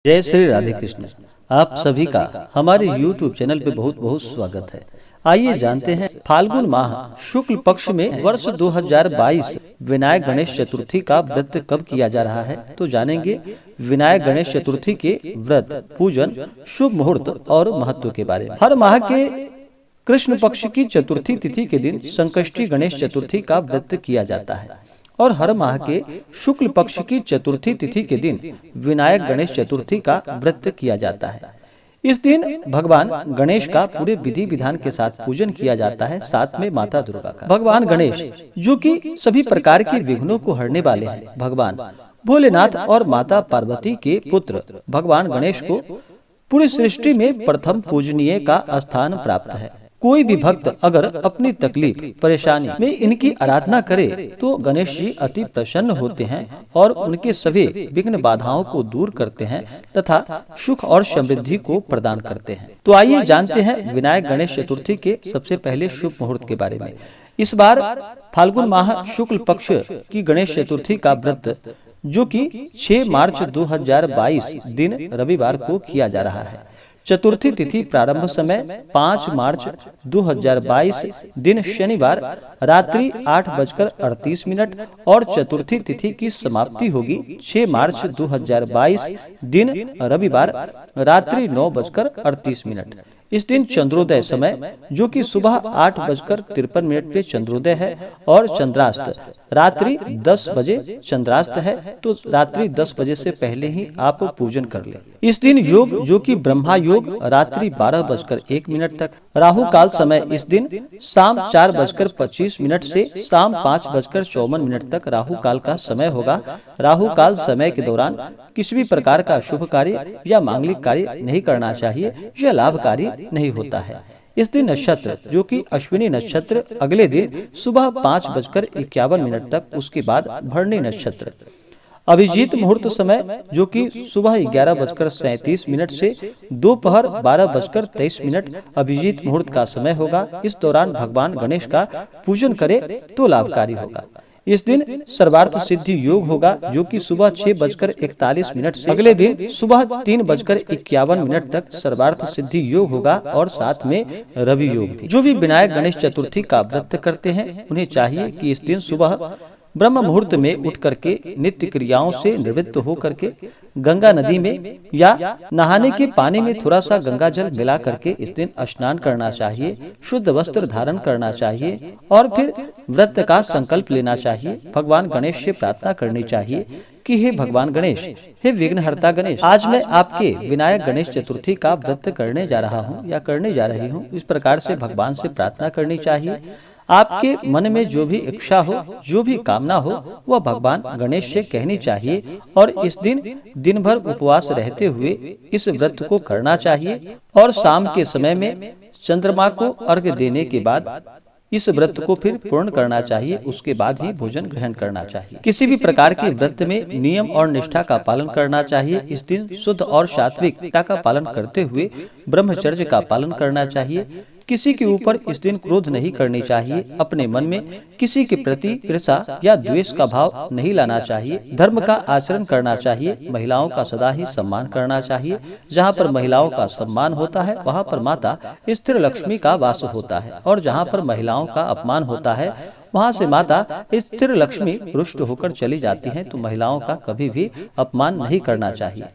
जय श्री राधे कृष्ण। आप सभी का हमारे YouTube चैनल पे बहुत बहुत स्वागत है। आइए जानते हैं फाल्गुन माह शुक्ल पक्ष में वर्ष 2022 विनायक गणेश चतुर्थी का व्रत कब किया जा रहा है। तो जानेंगे विनायक गणेश चतुर्थी के व्रत, पूजन, शुभ मुहूर्त और महत्व के बारे में। हर माह के कृष्ण पक्ष की चतुर्थी तिथि के दिन संकष्टी गणेश चतुर्थी का व्रत किया जाता है और हर माह के शुक्ल पक्ष की चतुर्थी तिथि के दिन विनायक गणेश चतुर्थी का व्रत किया जाता है। इस दिन भगवान गणेश का पूरे विधि विधान के साथ पूजन किया जाता है, साथ में माता दुर्गा का। भगवान गणेश जो कि सभी प्रकार के विघ्नों को हरने वाले हैं, भगवान भोलेनाथ और माता पार्वती के पुत्र भगवान गणेश को पूरी सृष्टि में प्रथम पूजनीय का स्थान प्राप्त है। कोई भी भक्त अगर अपनी तकलीफ परेशानी में इनकी आराधना करे तो गणेश जी अति प्रसन्न होते हैं और उनके सभी विघ्न बाधाओं को दूर करते हैं तथा सुख और समृद्धि को प्रदान करते हैं। तो आइए जानते हैं विनायक गणेश चतुर्थी के सबसे पहले शुभ मुहूर्त के बारे में। इस बार फाल्गुन माह शुक्ल पक्ष की गणेश चतुर्थी का व्रत जो कि 6 मार्च 2022 दिन रविवार को किया जा रहा है। चतुर्थी तिथि प्रारंभ समय 5 मार्च 2022 दिन शनिवार रात्रि 8:38 और चतुर्थी तिथि की समाप्ति होगी 6 मार्च 2022 दिन रविवार रात्रि 9:38। इस दिन चंद्रोदय समय जो कि सुबह 8:53 पे चंद्रोदय है और चंद्रास्त रात्रि 10 बजे चंद्रास्त है। तो रात्रि 10 बजे से पहले ही आप पूजन कर लें। इस दिन योग जो कि ब्रह्मा योग रात्रि 12:01 तक, राहु काल समय इस दिन शाम 4:25 से शाम 5:54 तक राहु काल का समय होगा। राहु काल समय के दौरान किसी भी प्रकार का शुभ कार्य या मांगलिक कार्य नहीं करना चाहिए, यह लाभकारी नहीं होता है। इस दिन नक्षत्र जो कि अश्विनी नक्षत्र अगले दिन सुबह 5:51 तक, उसके बाद भरणी नक्षत्र। अभिजीत मुहूर्त समय जो कि सुबह 11:37 से दोपहर 12:23 अभिजीत मुहूर्त का समय होगा। इस दौरान भगवान गणेश का पूजन करे तो लाभकारी होगा। इस दिन सर्वार्थ सिद्धि योग होगा जो कि सुबह 6:41 से अगले दिन सुबह 3:51 तक सर्वार्थ सिद्धि योग होगा और साथ में रवि योग भी। जो भी विनायक गणेश चतुर्थी का व्रत करते हैं उन्हें चाहिए कि इस दिन सुबह ब्रह्म मुहूर्त में उठ करके नित्य क्रियाओं से निवृत्त हो करके गंगा नदी में या नहाने के पानी में थोड़ा सा गंगा जल मिला करके इस दिन स्नान करना चाहिए, शुद्ध वस्त्र धारण करना चाहिए और फिर व्रत का संकल्प लेना चाहिए। भगवान गणेश से प्रार्थना करनी चाहिए कि हे भगवान गणेश, हे विघ्नहर्ता गणेश, आज मैं आपके विनायक गणेश चतुर्थी का व्रत करने जा रहा हूँ या करने जा रही हूँ। इस प्रकार से भगवान से प्रार्थना करनी चाहिए। आपके मन में जो भी इच्छा हो, जो भी कामना हो, वह भगवान गणेश से कहनी चाहिए और इस दिन दिन भर उपवास रहते हुए इस व्रत को करना चाहिए और शाम के समय में चंद्रमा को अर्घ्य देने के बाद इस व्रत को फिर पूर्ण करना चाहिए। उसके बाद ही भोजन ग्रहण करना चाहिए। किसी भी प्रकार के व्रत में नियम और निष्ठा का पालन करना चाहिए। इस दिन शुद्ध और सात्विकता का पालन करते हुए ब्रह्मचर्य का पालन करना चाहिए। किसी के ऊपर इस दिन क्रोध नहीं करनी चाहिए। अपने मन में किसी के प्रति ईर्ष्या या द्वेष का भाव नहीं लाना चाहिए। धर्म का आचरण करना चाहिए। महिलाओं का सदा ही सम्मान करना चाहिए। जहाँ पर महिलाओं का सम्मान होता है वहाँ पर माता स्थिर लक्ष्मी का वास होता है और जहाँ पर महिलाओं का अपमान होता है वहाँ से माता स्थिर लक्ष्मी रुष्ट होकर चली जाती है। तो महिलाओं का कभी भी अपमान नहीं करना चाहिए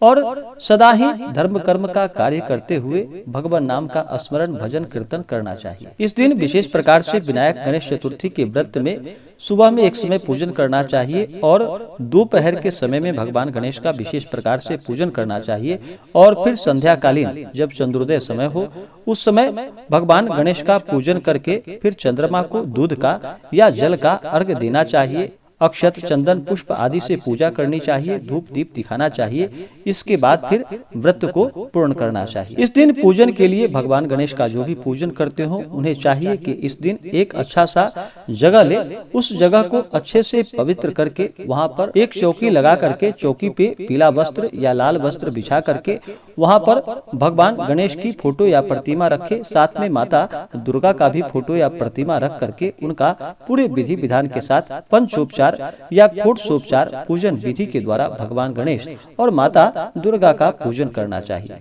और सदा ही धर्म कर्म का कार्य करते हुए भगवान नाम का स्मरण भजन कीर्तन करना चाहिए। इस दिन विशेष प्रकार से विनायक गणेश चतुर्थी के व्रत में सुबह में एक समय पूजन करना चाहिए और दोपहर के समय में भगवान गणेश का विशेष प्रकार से पूजन करना चाहिए और फिर संध्या कालीन जब चंद्रोदय समय हो उस समय भगवान गणेश का पूजन करके फिर चंद्रमा को दूध का या जल का अर्घ्य देना चाहिए। अक्षत चंदन पुष्प आदि से पूजा करनी चाहिए, धूप दीप दिखाना चाहिए। इसके बाद फिर व्रत को पूर्ण करना चाहिए। इस दिन पूजन के लिए भगवान गणेश का जो भी पूजन करते हो उन्हें चाहिए कि इस दिन एक अच्छा सा जगह ले, उस जगह को अच्छे से पवित्र करके वहाँ पर एक चौकी लगा करके चौकी पे पीला वस्त्र या लाल वस्त्र बिछा करके वहाँ पर भगवान गणेश की फोटो या प्रतिमा रखे, साथ में माता दुर्गा का भी फोटो या प्रतिमा रख करके उनका पूरे विधि विधान के साथ पंचोपचार मंत्रोपचार या खोटसोपचार पूजन विधि के द्वारा भगवान गणेश और माता दुर्गा का पूजन करना चाहिए।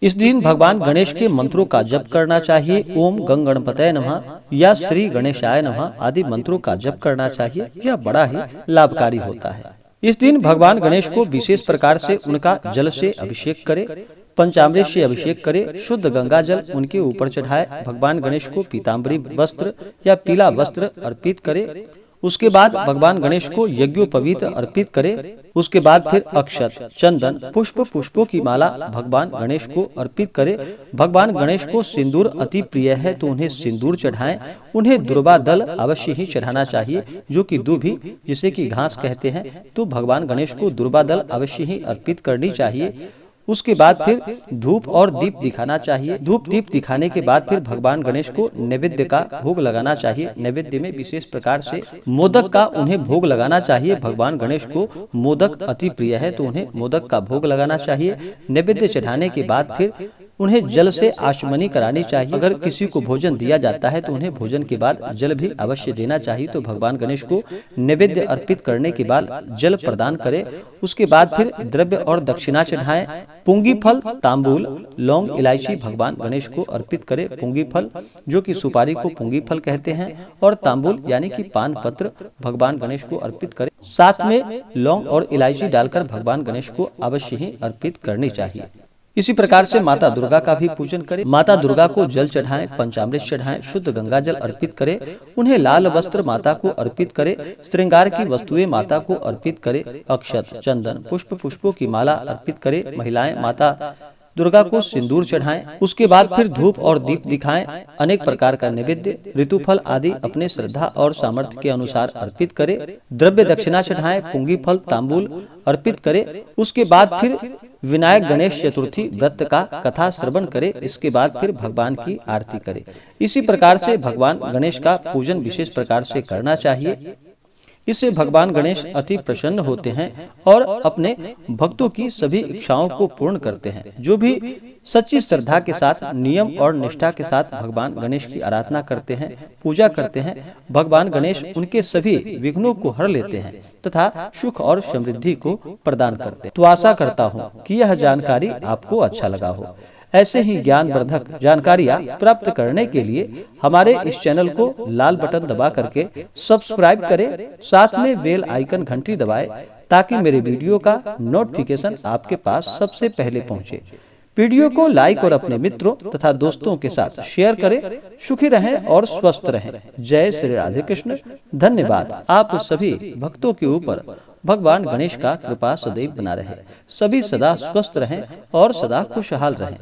इस दिन भगवान गणेश के मंत्रों का जप करना चाहिए। ओम गं गणपतये नमः या श्री गणेशाय नमः आदि मंत्रों का जप करना चाहिए। यह बड़ा ही लाभकारी होता है। इस दिन भगवान गणेश को विशेष प्रकार से उनका जल से अभिषेक करे, पंचामृत से अभिषेक करे, शुद्ध गंगा जल उनके ऊपर चढ़ाए। भगवान गणेश को पीताम्बरी वस्त्र या पीला वस्त्र अर्पित करे। उसके बाद भगवान गणेश को यज्ञोपवीत अर्पित करे। उसके बाद फिर अक्षत, चंदन, पुष्पों की माला भगवान गणेश को अर्पित करे। भगवान गणेश को सिंदूर अति प्रिय है तो उन्हें सिंदूर चढ़ाएं। उन्हें दुर्वा दल अवश्य ही चढ़ाना चाहिए, जो कि दूभी जिसे कि घास कहते हैं, तो भगवान गणेश को दुर्वा दल अवश्य ही अर्पित करनी चाहिए। उसके बाद फिर धूप और दीप दिखाना चाहिए। धूप दीप दिखाने के बाद फिर भगवान गणेश को नैवेद्य का भोग लगाना चाहिए। नैवेद्य में विशेष प्रकार से मोदक का उन्हें भोग लगाना चाहिए। भगवान गणेश को मोदक अति प्रिय है तो उन्हें मोदक का भोग लगाना चाहिए। नैवेद्य चढ़ाने के बाद फिर उन्हें जल से आचमनी करानी चाहिए। अगर किसी को भोजन दिया जाता है तो उन्हें भोजन के बाद जल भी अवश्य देना चाहिए। तो भगवान गणेश को नैवेद्य अर्पित करने के बाद जल प्रदान करें। उसके बाद फिर द्रव्य और दक्षिणा चढ़ाएं। पुंगी फल, तांबूल, लौंग, इलायची भगवान गणेश को अर्पित करें। पुंगी फल जो कि सुपारी को पुंगी फल कहते हैं, और तांबूल यानी कि पान पत्र भगवान गणेश को अर्पित करें। साथ में लौंग और इलायची डालकर भगवान गणेश को अवश्य ही अर्पित करनी चाहिए। इसी प्रकार से माता दुर्गा का भी पूजन करें। माता दुर्गा को जल चढ़ाएं, पंचामृत चढ़ाएं, शुद्ध गंगा जल अर्पित करें। उन्हें लाल वस्त्र माता को अर्पित करें। श्रृंगार की वस्तुएं माता को अर्पित करें। अक्षत, चंदन, पुष्पों की माला अर्पित करें। महिलाएं माता दुर्गा को सिंदूर चढ़ाएं। उसके बाद फिर धूप और दीप दिखाएं। अनेक प्रकार का नैवेद्य, ऋतुफल आदि अपने श्रद्धा और सामर्थ्य के अनुसार अर्पित करें। द्रव्य दक्षिणा चढ़ाएं, पुंगी फल, तांबूल अर्पित करें। उसके बाद फिर विनायक गणेश चतुर्थी व्रत का कथा श्रवण करें। इसके बाद फिर भगवान की आरती करें। इसी प्रकार से भगवान गणेश का पूजन विशेष प्रकार से करना चाहिए। इससे भगवान गणेश अति प्रसन्न होते हैं और अपने भक्तों की सभी इच्छाओं को पूर्ण करते हैं। जो भी सच्ची श्रद्धा के साथ, नियम और निष्ठा के साथ भगवान गणेश की आराधना करते हैं, पूजा करते हैं, भगवान गणेश उनके सभी विघ्नों को हर लेते हैं तथा सुख और समृद्धि को प्रदान करते हैं। तो आशा करता हूँ कि यह जानकारी आपको अच्छा लगा हो। ऐसे ही ज्ञानवर्धक जानकारियाँ प्राप्त करने के लिए हमारे इस चैनल को लाल बटन दबा करके सब्सक्राइब करें। साथ में बेल आइकन घंटी दबाएं ताकि मेरे वीडियो का नोटिफिकेशन आपके पास सबसे पहले पहुंचे। वीडियो को लाइक और अपने मित्रों तथा दोस्तों के साथ शेयर करें। सुखी रहें और स्वस्थ रहें। जय श्री राधे कृष्ण। धन्यवाद। आप सभी भक्तों के ऊपर भगवान गणेश का कृपा सदैव बना रहे। सभी सदा स्वस्थ रहें और सदा खुशहाल रहें।